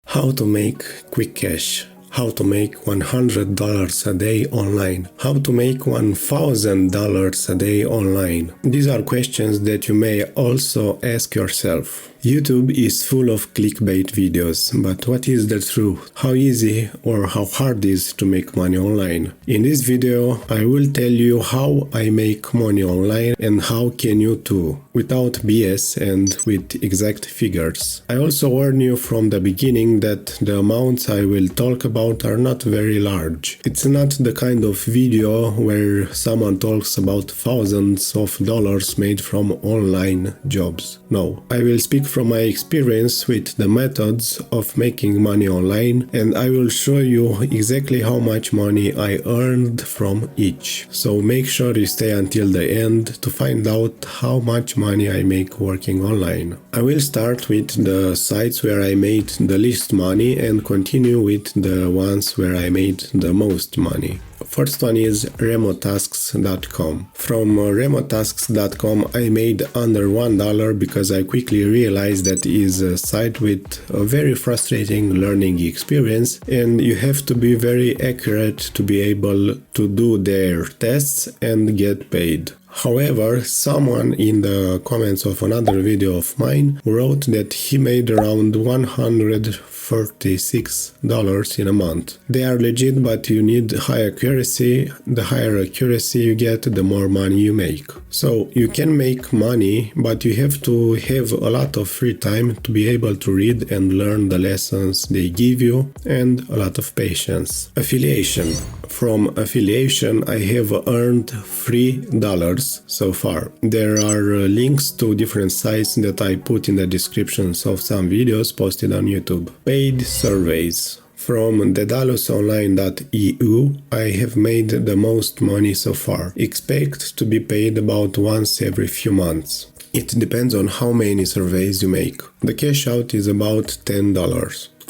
How to make quick cash. How to make $100 a day online. How to make $1,000 a day online. These are questions that you may also ask yourself. YouTube is full of clickbait videos, but what is the truth? How easy or how hard it is to make money online? In this video, I will tell you how I make money online and how can you too, without BS and with exact figures. I also warn you from the beginning that the amounts I will talk about are not very large. It's not the kind of video where someone talks about thousands of dollars made from online jobs. No, I will speak from my experience with the methods of making money online, and I will show you exactly how much money I earned from each. So make sure you stay until the end to find out how much money I make working online. I will start with the sites where I made the least money and continue with the ones where I made the most money. First one is remotasks.com. From remotasks.com I made under $1 because I quickly realized that it is a site with a very frustrating learning experience and you have to be very accurate to be able to do their tests and get paid. However, someone in the comments of another video of mine wrote that he made around $136 in a month. They are legit, but you need high accuracy. The higher accuracy you get, the more money you make. So you can make money, but you have to have a lot of free time to be able to read and learn the lessons they give you and a lot of patience. Affiliation. From affiliation, I have earned $3 so far. There are links to different sites that I put in the descriptions of some videos posted on YouTube. Paid surveys. From dedalusonline.eu, I have made the most money so far. Expect to be paid about once every few months. It depends on how many surveys you make. The cash out is about $10.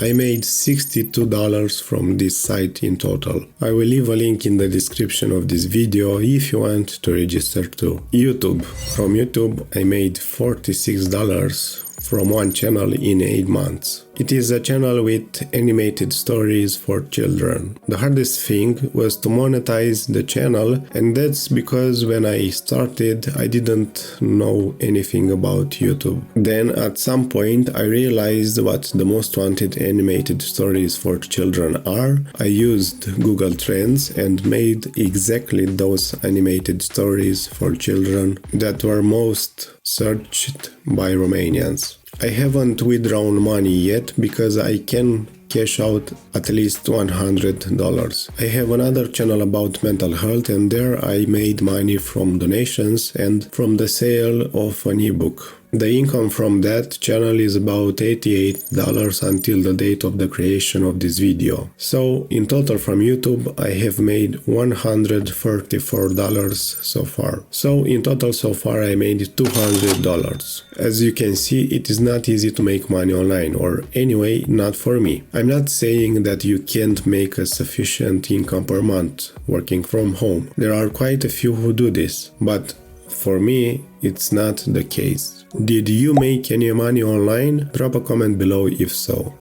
I made $62 from this site in total. I will leave a link in the description of this video if you want to register too. YouTube. From YouTube I made $46 from one channel in 8 months. It is a channel with animated stories for children. The hardest thing was to monetize the channel, and that's because when I started I didn't know anything about YouTube. Then at some point I realized what the most wanted animated stories for children are. I used Google Trends and made exactly those animated stories for children that were most searched by Romanians. I haven't withdrawn money yet because I can cash out at least $100. I have another channel about mental health and there I made money from donations and from the sale of an ebook. The income from that channel is about $88 until the date of the creation of this video. So in total from YouTube I have made $134 so far. So in total so far I made $200. As you can see, it is not easy to make money online, or anyway not for me. I'm not saying that you can't make a sufficient income per month working from home. There are quite a few who do this, but for me it's not the case. Did you make any money online? Drop a comment below if so.